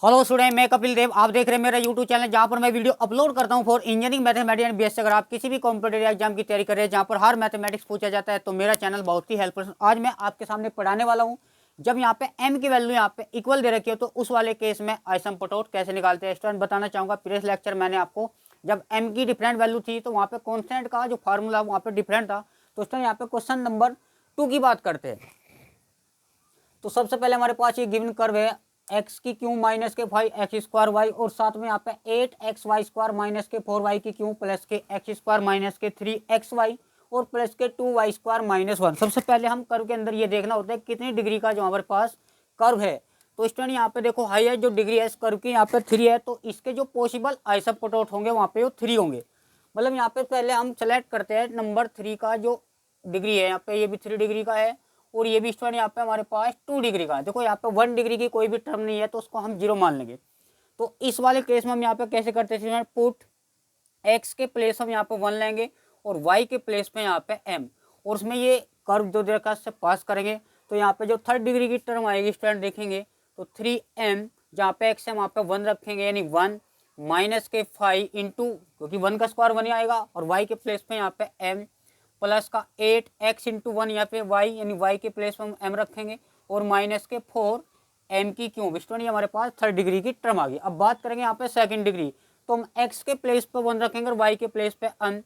Hello student, मैं कपिल देव। आप देख रहे हैं मेरा यूट्यूब चैनल जहां पर मैं वीडियो अपलोड करता हूं for engineering mathematics and BSc. अगर आप किसी भी कॉम्पिटेटिव एग्जाम की तैयारी कर रहे हैं जहां पर हर मैथमेटिक्स पूछा जाता है तो मेरा चैनल बहुत ही हेल्पफुल। आज मैं आपके सामने पढ़ाने वाला हूं, जब यहाँ पे m की वैल्यू यहाँ पे इक्वल दे रखी है तो उस वाले केस में आइसोम्पोटोट कैसे निकालते हैं। स्टूडेंट बताना चाहूँगा, प्रीवियस लेक्चर मैंने आपको जब m की डिफरेंट वैल्यू थी तो वहाँ पे कॉन्स्टेंट का जो फार्मूला वहाँ पे डिफरेंट था। तो स्टूडेंट यहाँ पे क्वेश्चन नंबर 2 की बात करते हैं। तो सबसे पहले हमारे पास ये गिवन कर्व है एक्स की क्यू माइनस के 5x² वाई और साथ में यहाँ पे 8xy² माइनस के 4y की क्यू प्लस के x² माइनस के 3xy और प्लस के 2y² माइनस 1। सबसे पहले हम कर्व के अंदर ये देखना होता है कितनी डिग्री का जो हमारे पास कर्व है। तो स्टूडेंट यहाँ पे देखो हाई है जो डिग्री है इस कर्व की, यहाँ पे 3 है, तो इसके जो पॉसिबल आइसोम्पोटोट होंगे वहाँ पे वो 3 होंगे। मतलब यहाँ पे पहले हम सेलेक्ट करते हैं नंबर 3 का जो डिग्री है, यहाँ पे ये भी 3 डिग्री का है और ये भी स्टूडेंट यहाँ पे हमारे पास 2 डिग्री का है। देखो यहाँ पे 1 डिग्री की कोई भी टर्म नहीं है तो उसको हम 0 मान लेंगे। तो इस वाले केस में हम यहाँ पे कैसे करते हैं स्टूडेंट, पुट एक्स के प्लेस हम यहाँ पे 1 लेंगे और वाई के प्लेस पे यहाँ पे m, और उसमें ये कर्व जो देखा से पास करेंगे तो यहाँ पे जो 3rd डिग्री की टर्म आएगी स्टूडेंट देखेंगे तो 3m, जहाँ पे x है वहाँ पे 1 रखेंगे यानी 1 माइनस के 5 इंटू, क्योंकि 1 का स्क्वायर 1 ही आएगा, और y के प्लेस पे यहाँ पे m प्लस का 8x इंटू 1 यहाँ पे y यानी y के प्लेस पे हम m रखेंगे और माइनस के 4 m की क्यूब। स्टूडेंट ये हमारे पास 3rd डिग्री की टर्म आ गई। अब बात करेंगे यहाँ पे 2nd डिग्री, तो हम x के प्लेस पे 1 रखेंगे और y के प्लेस पे m,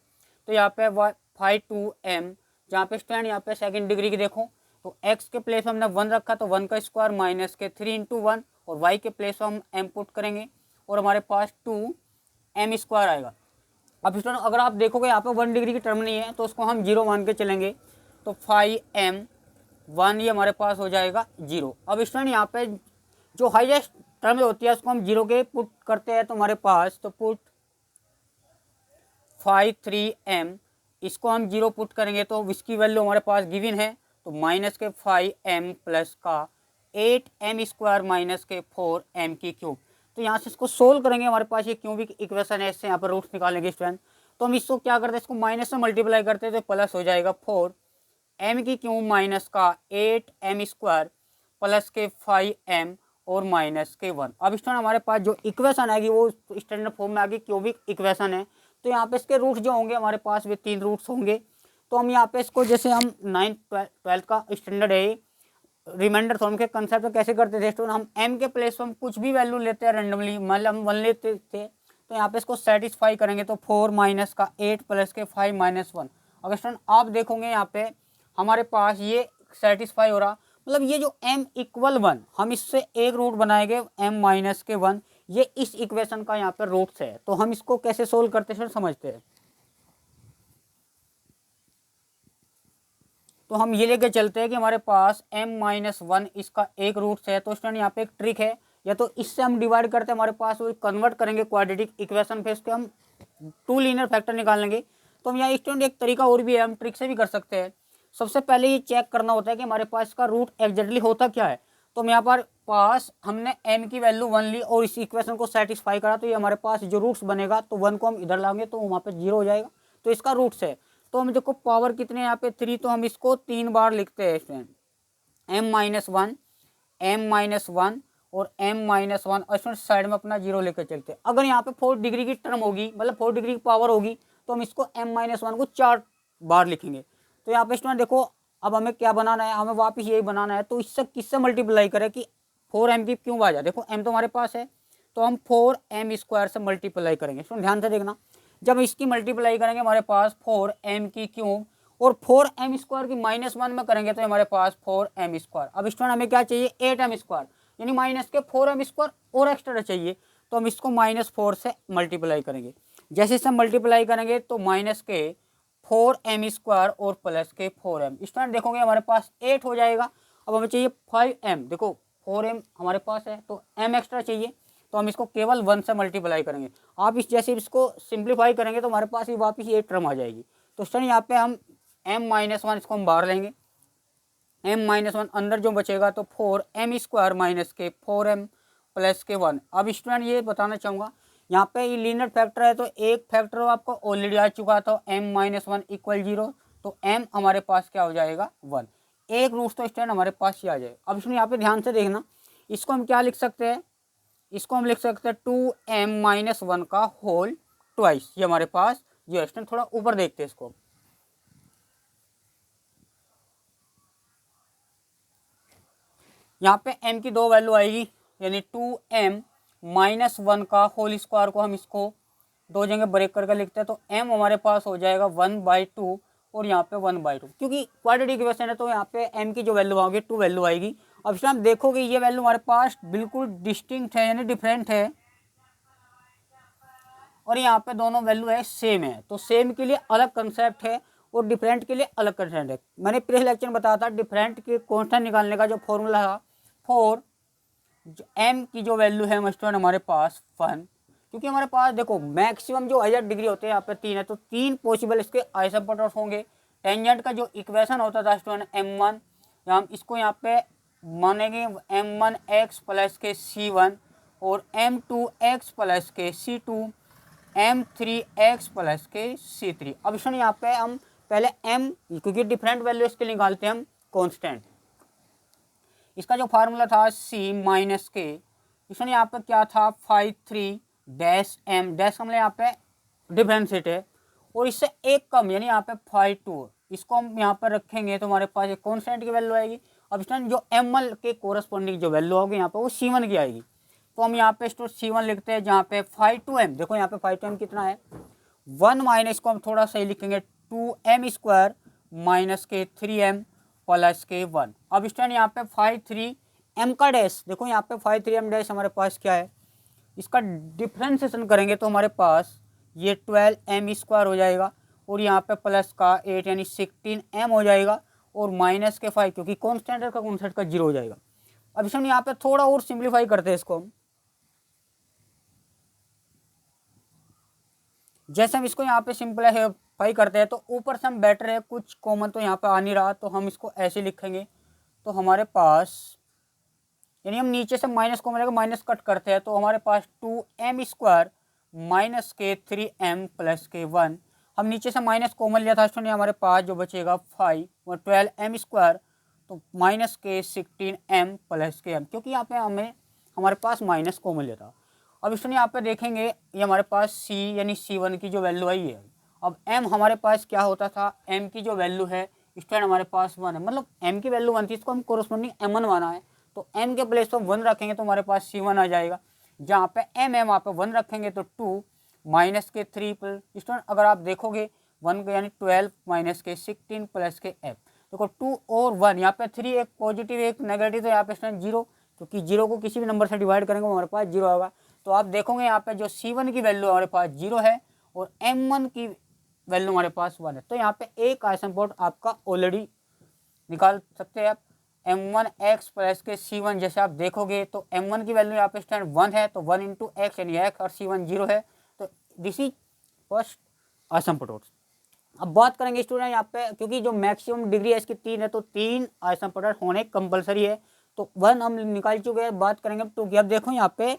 तो यहाँ पे 5 2m, जहाँ पे स्टूडेंट यहाँ पे 2nd डिग्री की देखो तो x के प्लेस पे हमने 1 रखा तो 1 का स्क्वायर माइनस के 3 इंटू 1 और y के प्लेस पे हम m पुट करेंगे और हमारे पास 2m² आएगा। अब स्टूडेंट अगर आप देखोगे यहाँ पे 1 डिग्री की टर्म नहीं है तो उसको हम 0 मान के चलेंगे तो 5m1 ये हमारे पास हो जाएगा 0। अब स्टूडेंट यहाँ पे जो हाईएस्ट टर्म होती है उसको हम 0 के पुट करते हैं तो हमारे पास तो पुट 5 3m, इसको हम 0 पुट करेंगे तो इसकी वैल्यू हमारे पास गिवन है तो माइनस के 5m प्लस का 8m² माइनस के 4m की क्यूब। तो यहाँ से इसको सोल्व करेंगे, हमारे पास ये क्यूबिक इक्वेशन है, इससे यहाँ पर रूट्स निकालेंगे स्टूडेंट। तो हम इसको क्या करते हैं, इसको माइनस में मल्टीप्लाई करते हैं तो प्लस हो जाएगा 4m की क्यूब माइनस का 8m² प्लस के 5m और माइनस के 1। अब स्टूडेंट हमारे पास जो इक्वेशन आएगी वो स्टैंडर्ड फॉर्म में आएगी, क्यूबिक इक्वेशन है। तो यहाँ पे इसके रूट्स जो होंगे हमारे पास वे 3 रूट्स होंगे। तो हम यहाँ पे इसको जैसे हम 9th 12th का स्टैंडर्ड है रिमाइंडर फॉर्म के कंसेप्ट में कैसे करते थे स्टूडेंट, हम m के प्लेस पर हम कुछ भी वैल्यू लेते हैं रेंडमली, मतलब हम 1 लेते थे तो यहाँ पे इसको सेटिस्फाई करेंगे तो 4 माइनस का 8 प्लस के 5 माइनस 1। अगर स्टूडेंट आप देखोगे यहाँ पे हमारे पास ये सेटिस्फाई हो रहा, मतलब ये जो m इक्वल 1 हम इससे एक रूट बनाएंगे m माइनस के 1, ये इस इक्वेशन का यहाँ पे रूट्स है। तो हम इसको कैसे सोल्व करते हैं समझते हैं। तो हम ये लेके चलते हैं कि हमारे पास m-1 इसका एक रूट्स है। तो स्टूडेंट यहाँ पे एक ट्रिक है, या तो इससे हम डिवाइड करते हैं हमारे पास वो कन्वर्ट करेंगे क्वाड्रेटिक इक्वेशन, फिर इसके हम 2 लीनियर फैक्टर निकाल लेंगे। तो हम यहाँ स्टूडेंट एक तरीका और भी है, हम ट्रिक से भी कर सकते हैं। सबसे पहले ये चेक करना होता है कि हमारे पास इसका रूट एग्जैक्टली होता क्या है। तो हम यहाँ पर पास हमने m की वैल्यू 1 ली और इस इक्वेशन को सेटिस्फाई करा तो ये हमारे पास जो रूट्स बनेगा तो 1 को हम इधर लाएंगे तो वहाँ पे 0 हो जाएगा, तो इसका रूट्स है। तो हम देखो पावर कितने यहाँ पे 3, तो हम इसको 3 बार लिखते हैं स्टूडेंट, m-1 m-1 और m-1 और स्टूडेंट साइड में अपना 0 लेकर चलते हैं। अगर यहाँ पे 4 डिग्री की टर्म होगी, मतलब 4 डिग्री की पावर होगी, तो हम इसको m-1 को 4 बार लिखेंगे। तो यहाँ पे स्टूडेंट देखो अब हमें क्या बनाना है, हमें वापस यही बनाना है। तो इससे किससे मल्टीप्लाई करें कि 4m की क्यों आ जाए, देखो m तो हमारे पास है तो हम 4m² से मल्टीप्लाई करेंगे। स्टूडेंट ध्यान से देखना, जब इसकी मल्टीप्लाई करेंगे हमारे पास 4m की क्यूब और 4m² की -1 में करेंगे तो हमारे पास 4m²। अब स्टूडेंट हमें क्या चाहिए 8m², यानी माइनस के 4m² और एक्स्ट्रा चाहिए। तो हम इसको -4 से मल्टीप्लाई करेंगे, जैसे इसे मल्टीप्लाई करेंगे तो माइनस के 4m² और प्लस के 4m। स्टूडेंट देखोगे हमारे पास 8 हो जाएगा। अब हमें चाहिए 5m, देखो 4m हमारे पास है तो m एक्स्ट्रा चाहिए, तो हम इसको केवल 1 से मल्टीप्लाई करेंगे। आप इस जैसे इसको सिंप्लीफाई करेंगे तो हमारे पास ये वापस ये टर्म आ जाएगी। तो स्टूडेंट यहाँ पे हम m-1 इसको हम बाहर लेंगे, m-1 अंदर जो बचेगा तो 4m² माइनस के 4m प्लस के 1। अब स्टूडेंट ये बताना चाहूँगा यहाँ पे ये लीनियर फैक्टर है तो एक फैक्टर आपको ऑलरेडी आ चुका था m-1 इक्वल 0, तो m हमारे पास क्या हो जाएगा 1, एक रूट तो स्टूडेंट हमारे पास ही आ जाएगा। अब इसमें यहाँ पे ध्यान से देखना, इसको हम क्या लिख सकते हैं इसको हम लिख सकते हैं 2m-1 का होल ट्वाइस। ये हमारे पास जो एक्सटेंड, थोड़ा ऊपर देखते हैं इसको। यहाँ पे m की दो वैल्यू आएगी, यानी 2m-1 का होल स्क्वायर को हम इसको दो जगह ब्रेक करके लिखते हैं, तो m हमारे पास हो जाएगा 1/2 और यहाँ पे 1/2, क्योंकि क्वाड्रेटिक इक्वेशन है तो यहाँ पे m की जो वैल्यू आएगी 2 वैल्यू आएगी। अब इसमें हम देखोगे ये वैल्यू हमारे पास बिल्कुल डिस्टिंक्ट है, यानी डिफरेंट है, और यहाँ पे दोनों वैल्यू है सेम है, तो सेम के लिए अलग कंसेप्ट है और डिफरेंट के लिए अलग कंसेप्ट है। मैंने प्रीवियस लेक्चर में बताया था डिफरेंट के कांस्टेंट निकालने का जो फॉर्मूला था फॉर m की जो वैल्यू है स्टूडेंट हमारे पास 1, क्योंकि हमारे पास देखो मैक्सिमम जो हायर डिग्री होते हैं यहाँ पे 3 है, तो 3 पॉसिबल इसके आइसोप्रोटॉस होंगे। टेंजेंट का जो इक्वेशन होता था स्टूडेंट m1, हम इसको यहाँ पे मानेंगे m1x प्लस के c1 और m2x प्लस के c2, m3x प्लस के c3। अब इसमें यहाँ पे हम पहले m, क्योंकि डिफरेंट वैल्यू इसके निकालते हैं हम कॉन्स्टेंट, इसका जो फार्मूला था c-k, इसमें यहाँ पे क्या था 5-3-m डैश हमने यहाँ पे डिफरेंशिएट है, और इससे एक कम यानी यहाँ पे 5-2, इसको हम यहाँ पर रखेंगे तो हमारे पास एक कॉन्स्टेंट की वैल्यू आएगी। अब इसमें जो m1 के कोरस्पॉन्डिंग जो वैल्यू होगी यहाँ पे वो c1 की आएगी, तो हम यहाँ पे c1 लिखते हैं, जहाँ पे 5-2m, देखो यहाँ पे 5-2m कितना है 1 माइनस, को हम थोड़ा सही लिखेंगे 2m² माइनस के 3m प्लस के 1। अब स्टूडेंट यहाँ पे 5-3m का डैश, देखो यहाँ पे 5-3m डैश हमारे पास क्या है, इसका डिफ्रेंसिएशन करेंगे तो हमारे पास ये 12m² हो जाएगा, और यहाँ पे प्लस का 8 यानी 16m हो जाएगा, और माइनस के 5 क्योंकि कॉन्स्टेंट का कॉन्स्टेंट का 0 हो जाएगा। अब इसमें यहाँ पे थोड़ा और सिंप्लीफाई करते हैं इसको हम, जैसे हम इसको यहाँ पे सिंप्लीफाई करते हैं तो ऊपर से हम बेटर है, कुछ कॉमन तो यहाँ पे आ नहीं रहा, तो हम इसको ऐसे लिखेंगे, तो हमारे पास यानी हम नीचे से माइनस को मिलेगा, माइनस कट करते हैं तो हमारे पास 2m² माइनस के 3m प्लस के 1, हम नीचे से माइनस कॉमन लिया था स्टूडेंट, हमारे पास जो बचेगा 5 और 12m², तो माइनस के 16m प्लस के m, क्योंकि यहाँ पे हमारे पास माइनस कॉमन लिया था। अब स्टूडेंट यहाँ पे देखेंगे ये हमारे पास c यानी c1 की जो वैल्यू आई है, अब m हमारे पास क्या होता था, m की जो वैल्यू है स्टूडेंट हमारे पास 1 है, मतलब m की वैल्यू 1 थी, इसको हम कोरस्पॉन्डिंग m1 माना है, तो m के प्लेस पर 1 रखेंगे तो हमारे पास c1 आ जाएगा, जहाँ पे m है वहाँ पे 1 रखेंगे तो 2 माइनस के 3 पर स्टूडेंट अगर आप देखोगे 1 यानी 12 माइनस के 16 प्लस के f, देखो 2 और 1 यहाँ पे 3 एक पॉजिटिव एक नेगेटिव, तो यहाँ पे स्टूडेंट 0, क्योंकि 0 को किसी भी नंबर से डिवाइड करेंगे हमारे पास 0 आएगा, तो आप देखोगे यहाँ पे जो c1 की वैल्यू हमारे पास 0 है और m1 की वैल्यू हमारे पास 1 है, तो यहाँ पे एक आइसोप्रोट आपका ऑलरेडी निकाल सकते हैं आप m1x प्लस के c1। जैसे आप देखोगे तो m1 की वैल्यू यहाँ पे स्टैंड 1 है, तो 1 इंटू एक्स यानी x, और c1 0 है, तो दिस इज फर्स्ट आइसोप्रोट। अब बात करेंगे स्टूडेंट यहाँ पे, क्योंकि जो मैक्सिमम डिग्री है इसकी 3 है, तो 3 आइसोप्रोट होने कंपलसरी है, तो 1 हम निकाल चुके हैं। बात करेंगे तो अब देखो यहाँ पे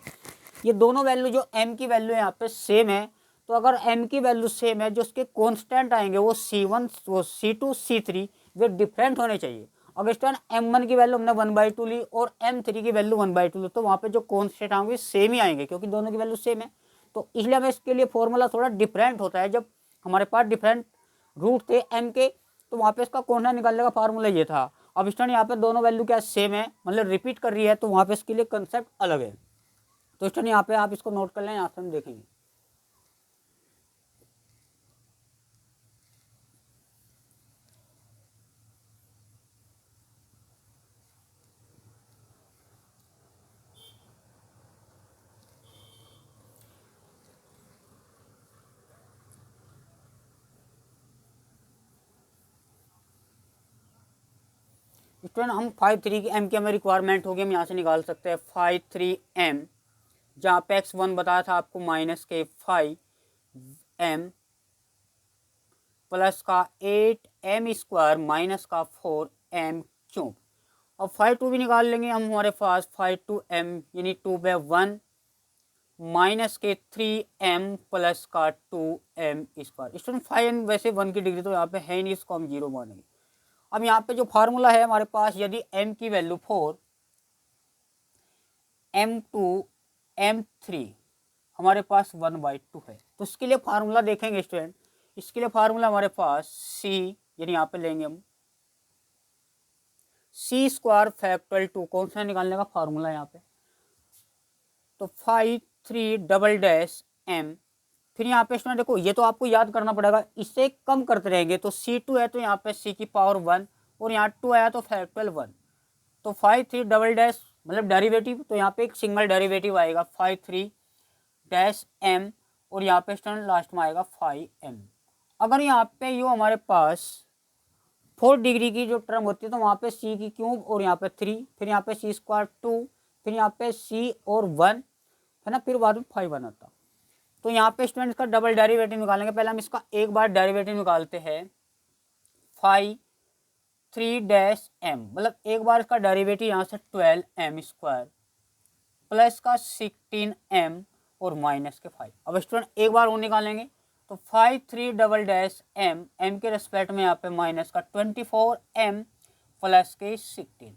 ये दोनों वैल्यू जो m की वैल्यू यहाँ पे सेम है, तो अगर m की वैल्यू सेम है, जो उसके कॉन्स्टेंट आएंगे वो c1, वो c2, c3 वे डिफरेंट होने चाहिए। अगर स्टूडेंट m1 की वैल्यू हमने 1/2 ली और m3 की वैल्यू 1/2 ली, तो वहाँ पे जो कॉन्स्टेंट आएंगे सेम ही आएंगे, क्योंकि दोनों की वैल्यू सेम है, तो इसलिए हमें इसके लिए फॉर्मूला थोड़ा डिफरेंट होता है। जब हमारे पास डिफरेंट रूट थे m के, तो वहाँ पे इसका कॉन्स्टेंट निकालने का फार्मूला ये था। अब स्टूडेंट यहाँ पे दोनों वैल्यू क्या सेम है, मतलब रिपीट कर रही है, तो वहाँ पे इसके लिए कंसेप्ट अलग है, तो स्टूडेंट यहाँ पे आप इसको नोट कर लें, यहाँ से हम देखेंगे। स्टूडेंट हम 5-3m की हमें रिक्वायरमेंट होगी, हम यहाँ से निकाल सकते हैं 5-3m, जहाँ पे x1 बताया था आपको माइनस के 5m प्लस का 8m² माइनस का 4m³। अब 5-2 भी निकाल लेंगे हम, हमारे पास 5-2m यानी 2/1 माइनस के 3m प्लस का 2m²। स्टूडेंट 5n वैसे 1 की डिग्री तो यहाँ पे है ही नहीं, इसको हम 0 मानेंगे। अब यहाँ पे जो फार्मूला है हमारे पास, यदि m की वैल्यू 4, m2 m3 हमारे पास 1/2 है। तो इसके लिए फार्मूला देखेंगे स्टूडेंट, इसके लिए फार्मूला हमारे पास c, यानी यहाँ पे लेंगे हम c स्क्वायर फैक्टोरियल 2, कौन सा निकालने का फार्मूला यहाँ पे, तो 5 3 डबल डैश m, फिर यहाँ पे स्टूडेंट देखो ये तो आपको याद करना पड़ेगा, इससे कम करते रहेंगे तो c2 है तो यहाँ पे c की पावर 1 और यहाँ 2 आया तो फैक्टोरियल 1, तो 5 3 डबल डैश मतलब डेरिवेटिव, तो यहाँ पे एक सिंगल डेरिवेटिव आएगा 5 3 डैश m और यहाँ पे स्टूडेंट लास्ट में आएगा 5m। अगर यहाँ पे यो हमारे पास 4 डिग्री की जो टर्म होती है तो वहाँ पे c की क्यूब और यहाँ पे 3, फिर यहाँ पे c स्क्वायर 2, फिर यहाँ पे c और 1 है ना, फिर बाद में 5 1 आता। तो यहाँ पे स्टूडेंट इसका डबल डेरिवेटिव निकालेंगे। पहले हम इसका एक बार डेरिवेटिव निकालते हैं 5 3 डैश m, मतलब एक बार इसका डेरिवेटिव यहाँ से 12m स्क्वायर प्लस का 16m और माइनस के 5। अब स्टूडेंट एक बार वो निकालेंगे तो 5 3 डबल डैश m के रेस्पेक्ट में यहाँ पे माइनस का 24m प्लस के 16।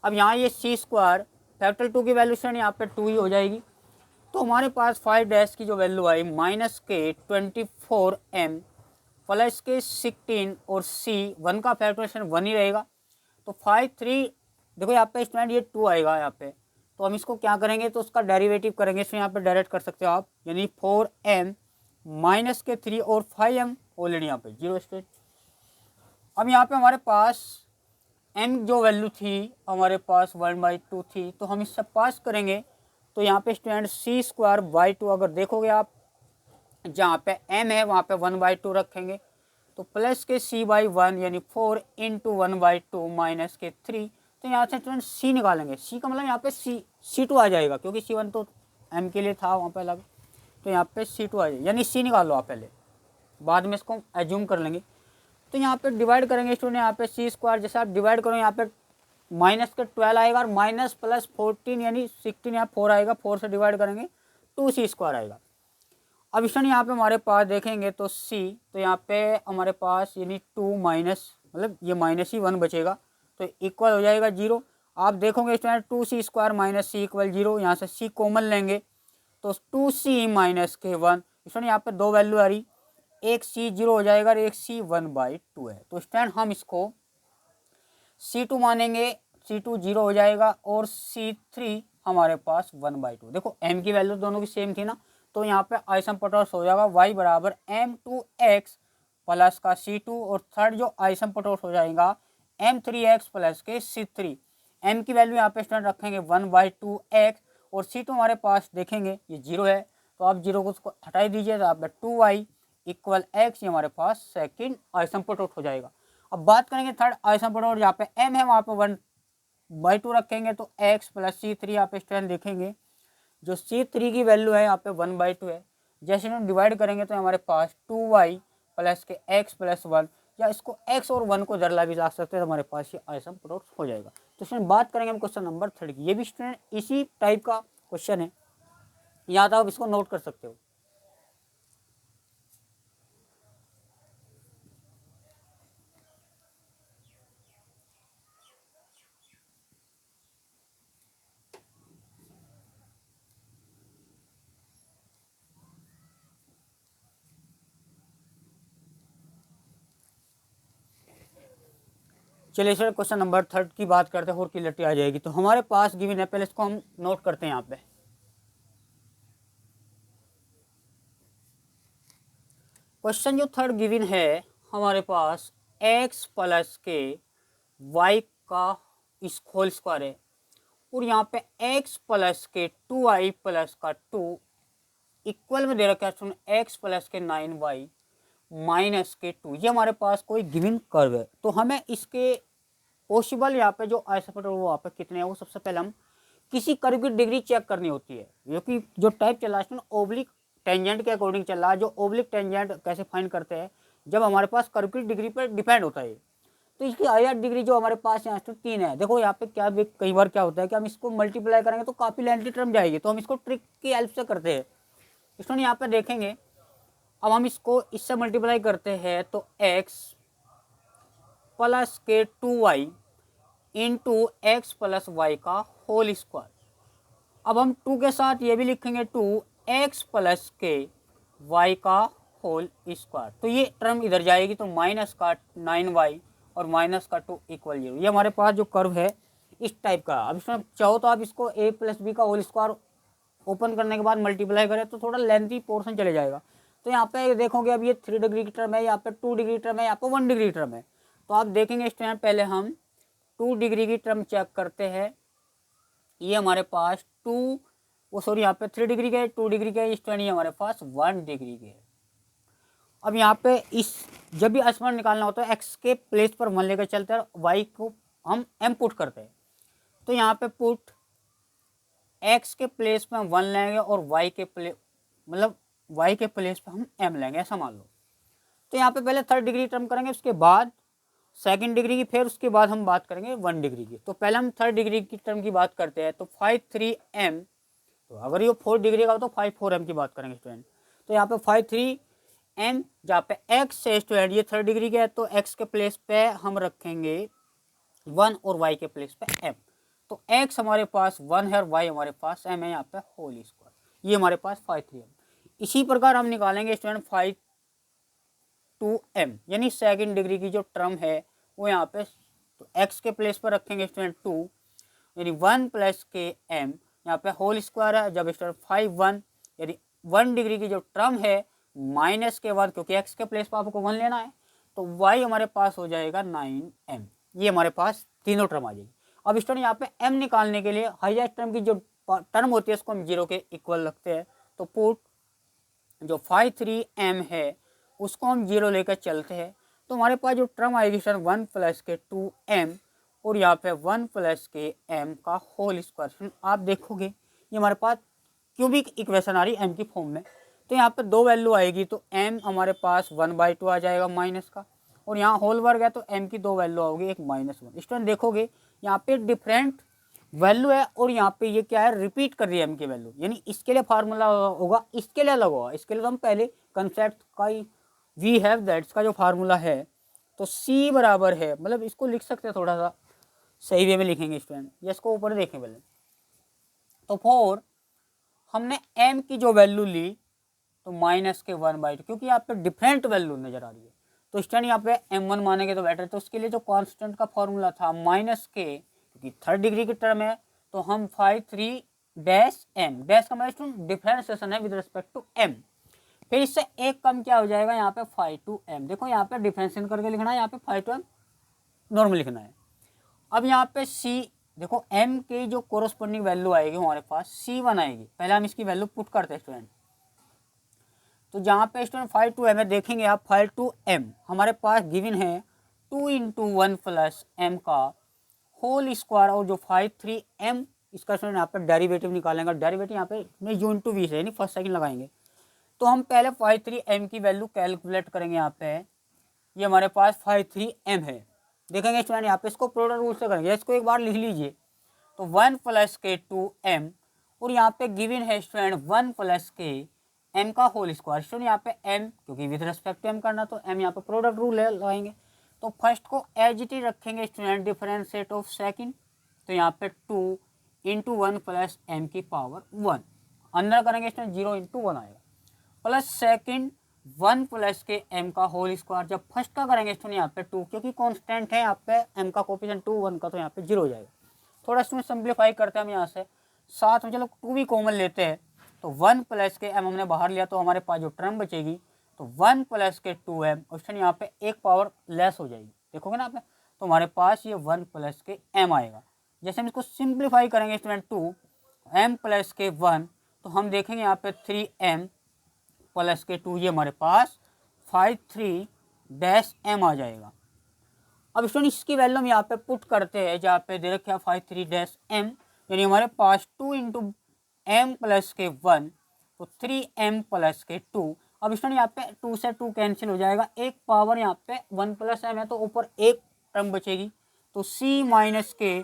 अब यहाँ ये c स्क्वायर फैक्टर 2 की वैल्यू स्टूडेंट यहाँ पे 2 ही हो जाएगी, तो हमारे पास 5 डैश की जो वैल्यू आई माइनस के 24m प्लस के 16 और c 1 का फैक्टराइजेशन 1 ही रहेगा, तो 5 3 देखो यहाँ पे स्टूडेंट ये 2 आएगा यहाँ पे, तो हम इसको क्या करेंगे तो उसका डेरिवेटिव करेंगे, इसमें यहाँ पे डायरेक्ट कर सकते हो आप, यानी 4m माइनस के 3 और 5m ऑलरेडी यहाँ पे 0 स्टूडेंट। अब यहाँ पे हमारे पास m जो वैल्यू थी हमारे पास 1/2 थी, तो हम इससे पास करेंगे तो यहाँ पे स्टूडेंट c स्क्वायर बाई 2, अगर देखोगे आप जहाँ पे m है वहाँ पे 1/2 रखेंगे तो प्लस के c/1 यानी 4 इंटू 1/2 माइनस के 3, तो यहाँ से स्टूडेंट c निकालेंगे, c का मतलब यहाँ पे c2 आ जाएगा, क्योंकि c1 तो m के लिए था वहाँ पे अलग, तो यहाँ पे c2 आ जाएगा, यानी c निकाल लो आप पहले, बाद में इसको एज्यूम कर लेंगे। तो यहाँ पे डिवाइड करेंगे स्टूडेंट, यहाँ पे c स्क्वायर जैसे आप डिवाइड करो यहाँ पे माइनस के 12 आएगा और माइनस प्लस 14 यानी 16 यहाँ 4 आएगा, 4 से डिवाइड करेंगे 2c स्क्वायर आएगा। अब स्टूडेंट यहाँ पे हमारे पास देखेंगे तो c, तो यहाँ पे हमारे पास यानी 2 माइनस मतलब ये माइनस ही 1 बचेगा तो इक्वल हो जाएगा 0। आप देखोगे student 2c square minus c equal 0, यहाँ से c कॉमन लेंगे तो 2c माइनस के 1, स्टूडेंट यहाँ पे दो वैल्यू आ रही, एक c 0 हो जाएगा और एक c 1/2 है, तो स्टूडेंट हम इसको c2 मानेंगे, c2 0 हो जाएगा और c3 हमारे पास 1/2। देखो m की वैल्यू दोनों की सेम थी ना, तो यहाँ पे आइसमपोटोस हो जाएगा y बराबर m2x प्लस का c2 और थर्ड जो आइसमपोटोस हो जाएगा m3x प्लस के c3। m की वैल्यू यहाँ पे स्टूडेंट रखेंगे 1/2x और c2 हमारे पास देखेंगे ये 0 है, तो आप 0 को उसको हटा दीजिए तो आप 2y इक्वल x, ये हमारे पास सेकेंड आइसमपोटोस हो जाएगा। अब बात करेंगे थर्ड आइसमपोटोस, यहाँ पे m है वहाँ पे 1/2 रखेंगे तो x प्लस c3 यहाँ पे स्टूडेंट देखेंगे जो c3 की वैल्यू है यहाँ पे 1/2 है, जैसे हम डिवाइड करेंगे तो हमारे पास 2y प्लस के x प्लस 1, या इसको x और 1 को जरला भी ला सकते हैं, तो हमारे पास ये आइसमपोटोस हो जाएगा। तो स्टूडेंट बात करेंगे हम क्वेश्चन नंबर 3 की, ये भी स्टूडेंट इसी टाइप का क्वेश्चन है, यहाँ तक आप इसको नोट कर सकते हो। चलिए सर क्वेश्चन नंबर 3 की बात करते हैं और क्लियरिटी आ जाएगी। तो हमारे पास गिवन है, पहले इसको हम नोट करते हैं यहाँ पे। क्वेश्चन जो 3 गिवन है हमारे पास x प्लस के y का होल स्क्वायर है और यहाँ पे x प्लस के 2y प्लस का 2 इक्वल में दे रखा है x प्लस के 9y माइनस के 2, ये हमारे पास कोई गिवन कर्व है। तो हमें इसके पॉसिबल यहाँ पे जो आइसोपोटोस वो वहाँ पे कितने हैं, वो सबसे पहले हम किसी कर्व की डिग्री चेक करनी होती है, क्योंकि जो टाइप चल रहा है ओब्लिक टेंजेंट के अकॉर्डिंग चल रहा है। जो ओब्लिक टेंजेंट कैसे फाइंड करते हैं, जब हमारे पास कर्व की डिग्री पर डिपेंड होता है, तो इसकी हायर डिग्री जो हमारे पास यहाँ 3 है। देखो यहाँ पे क्या कई बार क्या होता है कि हम इसको मल्टीप्लाई करेंगे तो काफ़ी लेंथी टर्म जाएगी, तो हम इसको ट्रिक की हेल्प से करते हैं। इसमें यहाँ पे देखेंगे, अब हम इसको इससे मल्टीप्लाई करते हैं तो x प्लस के 2y into x plus y का होल स्क्वायर, अब हम 2 के साथ ये भी लिखेंगे 2x प्लस के y का होल स्क्वायर। तो ये टर्म इधर जाएगी तो माइनस का 9y और माइनस का 2 इक्वल 0। ये हमारे पास जो कर्व है इस टाइप का। अब इसमें चाहो तो आप इसको a प्लस बी का होल स्क्वायर ओपन करने के बाद मल्टीप्लाई करें तो थोड़ा लेंथी पोर्शन चले जाएगा। तो यहाँ पे देखोगे अब ये 3 डिग्री की टर्म है, यहाँ पे 2 डिग्री टर्म है, यहाँ पे 1 डिग्री टर्म है। तो आप देखेंगे स्टूडेंट पहले हम 2 डिग्री की टर्म चेक करते हैं। ये हमारे पास 3 डिग्री के 2 डिग्री के स्टूडेंट, ये हमारे पास 1 डिग्री के। अब यहाँ पे इस जब भी आसमान निकालना होता है एक्स के प्लेस पर 1 लेकर चलते हैं और वाई को हम एम पुट करते हैं। तो यहाँ पे पुट एक्स के प्लेस पे हम 1 लेंगे और वाई के प्लेस पे हम एम लेंगे, ऐसा मान लो। तो यहाँ पे पहले 3rd डिग्री टर्म करेंगे, उसके बाद 2nd डिग्री की, फिर उसके बाद हम बात करेंगे 1 डिग्री की। तो पहले हम 3rd डिग्री की टर्म की बात करते हैं। तो 5-3m, तो अगर ये 4 डिग्री का हो तो 5-4m की बात करेंगे स्टूडेंट। तो यहाँ पे 5-3m, जहाँ पे x है स्टूडेंट ये 3rd डिग्री का है तो x के प्लेस पे हम रखेंगे 1 और y के प्लेस पे m। तो x हमारे पास 1 है और y हमारे पास m है, यहाँ पे होल स्क्वायर। ये हमारे पास 5-3m। इसी प्रकार हम निकालेंगे स्टूडेंट 5-2m, यानी 2nd डिग्री की जो टर्म है वो यहाँ पे तो x के प्लेस पर रखेंगे स्टूडेंट 2, यानी 1 प्लस के m, यहाँ पे होल स्क्वायर है। जब स्टूडेंट 5-1 यानी 1 डिग्री की जो टर्म है माइनस के बाद, क्योंकि x के प्लेस पर आपको 1 लेना है, तो y हमारे पास हो जाएगा 9m। ये हमारे पास तीनों टर्म आ जाएगी। अब स्टूडेंट यहाँ पे m निकालने के लिए हाईएस्ट टर्म की जो टर्म होती है उसको हम 0 के इक्वल रखते हैं। तो पुट जो 5-3m है उसको हम 0 लेकर चलते हैं। तो हमारे पास जो टर्म आएगी सर 1 प्लस के 2m और यहाँ पे 1 प्लस के m का होल स्क्वायर। आप देखोगे ये हमारे पास क्यूबिक इक्वेशन आ रही है m की फॉर्म में। तो यहाँ पे 2 वैल्यू आएगी तो m हमारे पास 1/2 आ जाएगा माइनस का, और यहाँ होल वर्ग है तो m की 2 वैल्यू होगी, एक -1। स्टूडेंट देखोगे यहाँ पे डिफरेंट वैल्यू है और यहाँ पे ये क्या है, रिपीट कर रही है m की वैल्यू, यानी इसके लिए फार्मूला होगा, इसके लिए अलग होगा। इसके लिए तो हम पहले कंसेप्ट का ही वी हैव दैट्स का जो फार्मूला है तो c बराबर है, मतलब इसको लिख सकते हैं थोड़ा सा सही वे में लिखेंगे स्टूडेंट, ये इसको ऊपर देखें पहले। तो 4 हमने m की जो वैल्यू ली तो माइनस के 1/2, क्योंकि यहाँ पे डिफरेंट वैल्यू नजर आ रही है तो स्टूडेंट यहाँ पे m1 मानेंगे तो बेटर। तो उसके लिए जो कांस्टेंट का फॉर्मूला था माइनस के, क्योंकि 3rd डिग्री की टर्म है तो हम 5-3-m डैश का मतलब डिफरेंशिएशन है विद रिस्पेक्ट टू m। फिर इससे एक कम क्या हो जाएगा यहाँ पे 5-2m। देखो यहाँ पे डिफरेंशिएट करके लिखना है, यहाँ पे 5-2m नॉर्मल लिखना है। अब यहाँ पे c देखो m की जो कोरोस्पोंडिंग वैल्यू आएगी हमारे पास c1 आएगी। पहले हम इसकी वैल्यू पुट करते हैं स्टूडेंट। तो जहाँ पे स्टूडेंट 5-2m है, देखेंगे आप 5-2m हमारे पास गिवन है 2 × 1 प्लस m का होल स्क्वायर, और जो 5-3m इसका स्टूडेंट यहाँ पे डेरिवेटिव निकालेंगे। डेरिवेटिव यहाँ पे u × v से यानी फर्स्ट सेकंड लगाएंगे। तो हम पहले 5-3m की वैल्यू कैलकुलेट करेंगे। यहाँ पे ये हमारे पास 5-3m है, देखेंगे स्टूडेंट यहाँ पे इसको प्रोडक्ट रूल से करेंगे, इसको एक बार लिख लीजिए। तो 1 प्लस के 2m और यहाँ पे गिवन है स्टूडेंट 1 प्लस के m का होल स्क्वायर। स्टूडेंट यहाँ पे m क्योंकि विद रिस्पेक्ट टू m करना तो m यहाँ पे प्रोडक्ट रूल लगाएंगे। तो फर्स्ट को एज इट इज रखेंगे स्टूडेंट डिफरेंशिएट ऑफ सेकंड, तो यहाँ पे 2 × 1 प्लस m की पावर 1 अंदर करेंगे स्टूडेंट 0 × 1 आएगा, प्लस सेकंड 1 प्लस के m का होल स्क्वायर। जब फर्स्ट का करेंगे स्टूडेंट यहाँ पे 2, क्योंकि कांस्टेंट है यहाँ पे m का कोफिशिएंट 2 1 का, तो यहाँ पे 0 हो जाएगा। थोड़ा स्टूडेंट सिंप्लीफाई करते हैं हम यहाँ से, साथ में चलो 2 भी कॉमन लेते हैं। तो 1 प्लस के m हमने बाहर लिया तो हमारे पास जो टर्म बचेगी तो 1 प्लस के 2m और स्टूडेंट यहाँ पे एक पावर लेस हो जाएगी, देखोगे ना आप। तो हमारे पास ये 1 प्लस के m आएगा। जैसे हम इसको सिंप्लीफाई करेंगे स्टूडेंट 2m प्लस के 1, तो हम देखेंगे यहाँ पे 3m प्लस के 2, ये हमारे पास 5-3-m आ जाएगा। अब स्टूडेंट इसकी वैल्यू हम यहाँ पे पुट करते हैं, जहाँ पे दे रखा है 5-3-m, यानी हमारे पास 2 × m प्लस के 1 तो 3m प्लस के 2। अब स्टूडेंट यहाँ पे 2 से 2 कैंसिल हो जाएगा, एक पावर यहाँ पे 1 प्लस m है तो ऊपर एक टर्म बचेगी, तो c माइनस के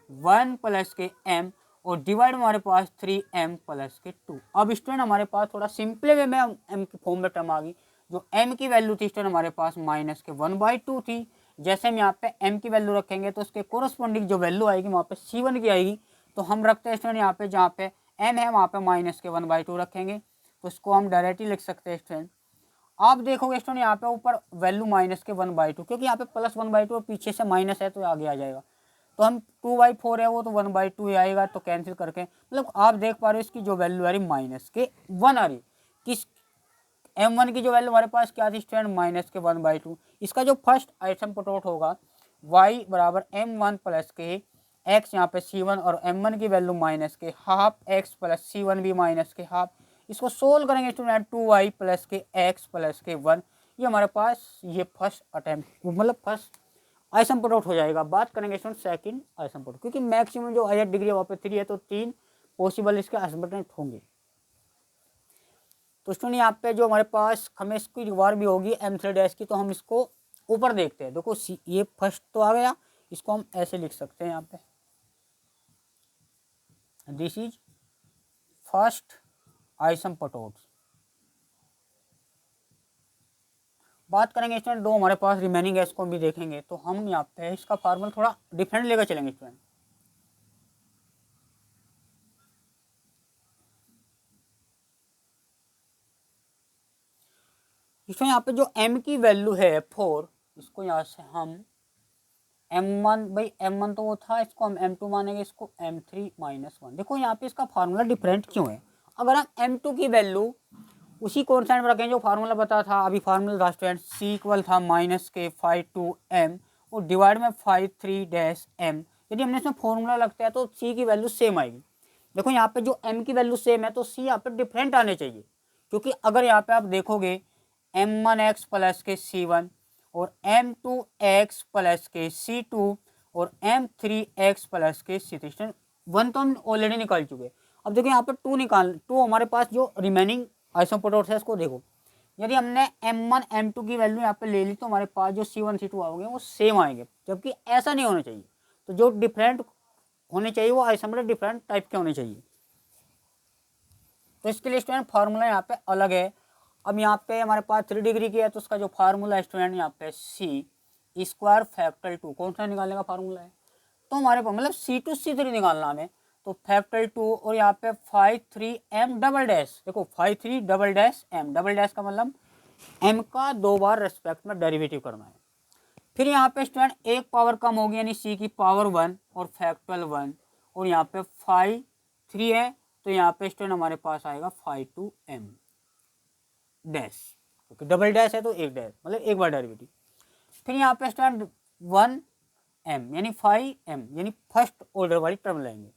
1 प्लस के m और डिवाइड हमारे पास 3m प्लस के 2। अब स्टूडेंट हमारे पास थोड़ा सिंपल वे में m की फॉर्म में टर्म आ गई। जो m की वैल्यू थी स्टूडेंट हमारे पास माइनस के 1/2 थी, जैसे हम यहाँ पे m की वैल्यू रखेंगे तो उसके कोरस्पॉन्डिंग जो वैल्यू आएगी वहाँ पे c1 की आएगी। तो हम रखते हैं स्टूडेंट यहाँ पे, जहाँ पे एम है वहाँ पे माइनस के 1/2 रखेंगे, तो इसको हम डायरेक्टली लिख सकते हैं स्टूडेंट। आप देखोगे स्टूडेंट यहाँ पे ऊपर वैल्यू माइनस के 1/2, क्योंकि यहाँ पे प्लस 1/2 और पीछे से माइनस है तो आगे आ जाएगा। तो हम 2/4 है वो तो 1/2 ही आएगा, तो कैंसिल करके मतलब आप देख पा रहे हो इसकी जो वैल्यू आ रही माइनस के 1 आ रही। किस m1 की जो वैल्यू हमारे पास क्या थी स्टूडेंट, माइनस के 1/2। इसका जो फर्स्ट आइटम पुट आउट होगा y बराबर m1 प्लस के x, यहाँ पे c1 और m1 की वैल्यू माइनस के हाफ x प्लस c1 भी माइनस के हाफ। इसको सोल्व करेंगे स्टूडेंट 2y प्लस के x प्लस के 1। ये हमारे पास ये फर्स्ट अटैम्प्ट मतलब फर्स्ट आइसम पुट आउट हो जाएगा। बात करेंगे स्टूडेंट सेकंड आइसम पुट, क्योंकि मैक्सिमम जो हायर डिग्री वहाँ पे 3 है तो 3 पॉसिबल इसके आइसम होंगे। तो स्टूडेंट यहाँ पे जो हमारे पास हमें इसकी रिवार भी होगी m3 की, तो हम इसको ऊपर देखते हैं। देखो ये फर्स्ट तो आ गया, इसको हम ऐसे लिख सकते हैं यहाँ पे, दिस इज फर्स्ट आइसम पुट आउट। बात करेंगे स्टूडेंट दो हमारे पास रिमेनिंग है, इसको भी देखेंगे। तो हम यहाँ पे इसका फार्मूला थोड़ा डिफरेंट लेकर चलेंगे स्टूडेंट। इसमें यहाँ पे जो m की वैल्यू है 4, इसको यहाँ से हम m1 भाई m1 तो वो था, इसको हम m2 मानेंगे, इसको m3 माइनस 1। देखो यहाँ पे इसका फार्मूला डिफरेंट क्यों है। अगर हम m2 की वैल्यू उसी कॉन्स्टेंट में रखें जो फार्मूला बता था, अभी फार्मूला था स्टूडेंट c इक्वल था माइनस के 5/2m और डिवाइड में 5/3-m। यदि हमने इसमें फॉर्मूला लगता है तो c की वैल्यू सेम आएगी। देखो यहाँ पे जो m की वैल्यू सेम है तो c यहाँ पे डिफरेंट आने चाहिए, क्योंकि अगर यहाँ पे आप देखोगे m1x प्लस के c1 और m2x प्लस के c2 और m3x प्लस के c3, 1 तो हम ऑलरेडी निकाल चुके। अब देखो यहाँ पर 2 हमारे पास जो रिमेनिंग आइसम पुट आउट है इसको देखो। यदि हमने m1 m2 की वैल्यू यहाँ पे ले ली तो हमारे पास जो c1 c2 आओगे वो सेम आएंगे, जबकि ऐसा नहीं होना चाहिए। तो जो डिफरेंट होने चाहिए वो आइसोमर डिफरेंट टाइप के होने चाहिए। तो इसके लिए स्टूडेंट फार्मूला यहाँ पे अलग है। अब यहाँ पे हमारे पास 3 डिग्री की है तो उसका जो फार्मूला है स्टूडेंट यहाँ पे c स्क्वायर फैक्टर 2 कौन सा निकालने का फार्मूला है, तो हमारे पास मतलब c2 c3 निकालना हमें, तो फैक्टर 2 और यहाँ पे 5/3m डबल डैश। देखो 5/3 double dash m, double dash का मतलब m का 2 बार रेस्पेक्ट में डेरिवेटिव करना है। फिर यहाँ पे स्टूडेंट एक पावर कम होगी यानी c की पावर 1 और फैक्टल 1 और यहाँ पे 5/3 है तो यहाँ पे स्टूडेंट हमारे पास आएगा 5/2m डैश, क्योंकि डबल डैश है तो एक डैश मतलब एक बार डेरिवेटिव। फिर यहाँ पे स्टूडेंट 1m यानी 5m यानी फर्स्ट ऑर्डर वाली टर्म लेंगे।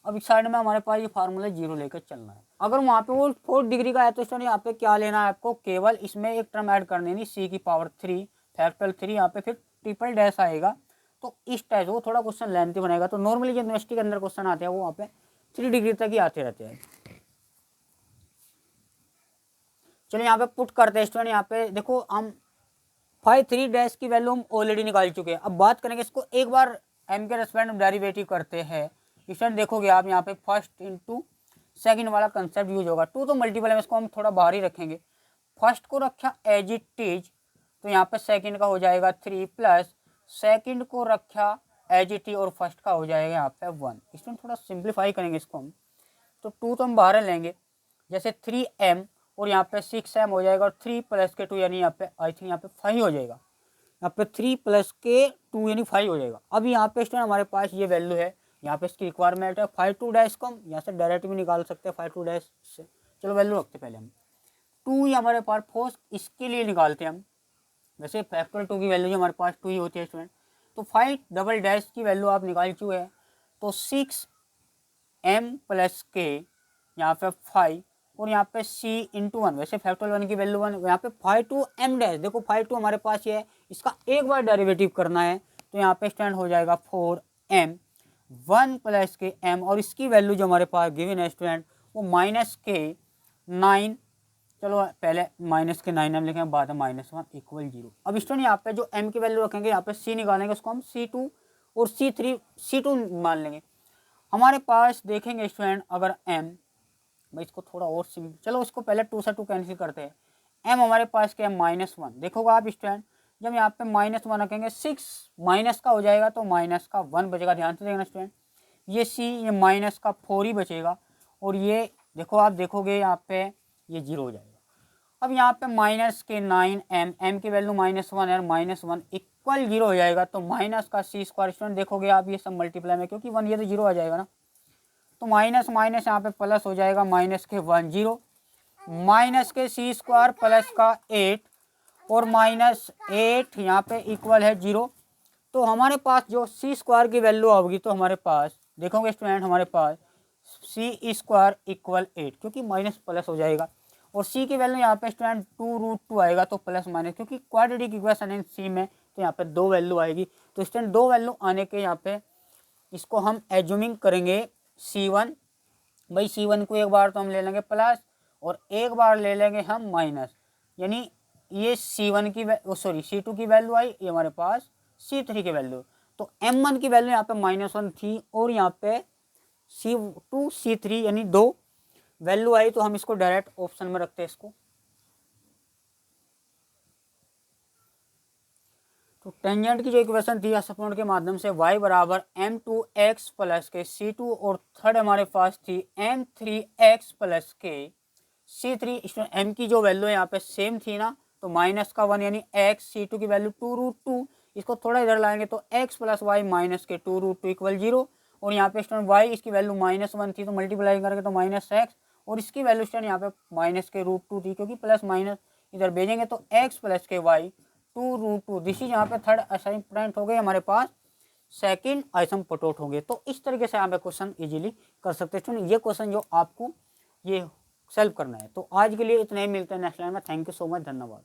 अब इस साइड में हमारे पास ये फार्मूला 0 लेकर चलना है। अगर वहाँ पे वो 4 डिग्री का है तो स्टूडेंट यहाँ पे क्या लेना है आपको, केवल इसमें एक टर्म ऐड करनी है c की पावर 3 फैक्टल 3, यहाँ पे फिर ट्रिपल डैश आएगा। तो इस टाइप वो थोड़ा क्वेश्चन लेंथी बनेगा। तो नॉर्मली जो यूनिवर्सिटी के अंदर क्वेश्चन आते हैं वो वहाँ पे 3 डिग्री तक ही आते रहते हैं। चलो यहाँ पे पुट करते हैं स्टूडेंट। यहाँ पे देखो हम 5/3 डैश की वैल्यू हम ऑलरेडी निकाल चुके हैं। अब बात करेंगे इसको एक बार m के रेस्पेक्ट में डेरिवेटिव करते हैं। स्टूडेंट देखोगे आप यहाँ पे फर्स्ट इंटू सेकेंड वाला कंसेप्ट यूज होगा। 2 तो मल्टीपल है, इसको हम थोड़ा बाहर ही रखेंगे। फर्स्ट को रखा एज इट इज तो यहाँ पे सेकेंड का हो जाएगा 3 प्लस सेकेंड को रखा एज इट इज और फर्स्ट का हो जाएगा यहाँ पे 1। स्टूडेंट थोड़ा सिंप्लीफाई करेंगे इसको हम, तो 2 तो हम बाहर लेंगे, जैसे 3m और यहाँ पे 6m हो जाएगा और 3 प्लस के 2 यानी यहाँ पे आई थिंक यहाँ पे 5 हो जाएगा। यहाँ पे 3 प्लस के 2 यानी 5 हो जाएगा। अब यहाँ पे स्टूडेंट हमारे पास ये वैल्यू है, यहाँ पे इसकी रिक्वायरमेंट है 5/2 डैश को हम यहाँ से डायरेक्ट भी निकाल सकते हैं 5/2 डैश से। चलो वैल्यू रखते पहले हम 2 ही हमारे पास फोर्स इसके लिए निकालते हैं हम। वैसे फैक्टर 2 की वैल्यू हमारे पास 2 ही होती है स्टूडेंट। तो 5 डबल डैश की वैल्यू आप निकाल चुके हैं, तो 6m प्लस के यहाँ पे 5 और यहाँ पे c इंटू 1, वैसे फैक्टर 1 की वैल्यू 1, यहाँ पे 5/2m डैश। देखो 5/2 हमारे पास ये है, इसका एक बार डेरिवेटिव करना है तो यहाँ पे स्टैंड हो जाएगा 4m 1 प्लस के m और इसकी वैल्यू जो हमारे पास गिवन है स्टूडेंट वो माइनस के 9। चलो पहले माइनस के 9m लिखेंगे, बाद में -1 इक्वल 0। अब स्टूडेंट यहाँ पे जो m की वैल्यू रखेंगे, यहाँ पे c निकालेंगे, उसको हम c2 और c2 मान लेंगे। हमारे पास देखेंगे स्टूडेंट अगर m, भाई इसको थोड़ा और सिंपल, चलो इसको पहले 2 से 2 कैंसिल करते हैं। m हमारे पास क्या है -1। देखोगे आप स्टूडेंट जब यहाँ पे -1 रखेंगे 6 माइनस का हो जाएगा तो माइनस का 1 बचेगा। ध्यान से देखना स्टूडेंट, ये c ये माइनस का 4 ही बचेगा और ये देखो आप देखोगे यहाँ पे ये 0 हो जाएगा। अब यहाँ पे माइनस के 9m, m की वैल्यू -1 है, -1 इक्वल 0 हो जाएगा। तो माइनस का c स्क्वायर, स्टूडेंट देखोगे आप ये सब मल्टीप्लाई में, क्योंकि 1 ये तो 0 आ जाएगा ना, तो माइनस माइनस यहाँ पे प्लस हो जाएगा, माइनस के 1 0, माइनस के c स्क्वायर प्लस का 8 और -8 यहाँ पे इक्वल है 0। तो हमारे पास जो c स्क्वायर की वैल्यू होगी, तो हमारे पास देखोगे स्टूडेंट हमारे पास c स्क्वायर इक्वल 8, क्योंकि माइनस प्लस हो जाएगा। और c की वैल्यू यहाँ पे स्टूडेंट 2√2 आएगा, तो प्लस माइनस, क्योंकि क्वाड्रेटिक इक्वेशन है c में, तो यहाँ पे 2 वैल्यू आएगी। तो स्टूडेंट 2 वैल्यू आने के यहाँ पे इसको हम एज्यूमिंग करेंगे c1। भाई c1 को एक बार तो हम ले लेंगे प्लस और एक बार ले लेंगे हम माइनस, यानी ये c1 की सॉरी c2 की वैल्यू आई, ये हमारे पास c3 की वैल्यू। तो m1 की वैल्यू यहाँ पे -1 थी और यहाँ पे c2 c3 यानी 2 वैल्यू आई। तो हम इसको डायरेक्ट ऑप्शन में रखते हैं इसको। तो टेंजेंट की जो इक्वेशन थी सपोर्ट के माध्यम से y बराबर m2x प्लस के c2 और थर्ड हमारे पास थी m3x प्लस के c3। m की जो वैल्यू है यहाँ पे सेम थी ना, तो माइनस का 1 यानी x, c2 की वैल्यू 2√2, इसको थोड़ा इधर लाएंगे तो x प्लस वाई माइनस के 2√2 इक्वल 0। और यहाँ पे स्टूडेंट y इसकी वैल्यू -1 थी, तो मल्टीप्लाई करेंगे तो -x, और इसकी वैल्यू स्टूडेंट यहाँ पे माइनस के √2 थी, क्योंकि प्लस माइनस इधर भेजेंगे तो x प्लस के y 2√2। दिस इज यहाँ पे थर्ड असाइनमेंट हो गए हमारे पास, सेकंड आइसोम्पोटोट होंगे। तो इस तरीके से यहाँ पे क्वेश्चन इजीली कर सकते हैं। ये क्वेश्चन जो आपको ये सॉल्व करना है। तो आज के लिए इतना ही, मिलते हैं नेक्स्ट लाइन में। थैंक यू सो मच, धन्यवाद।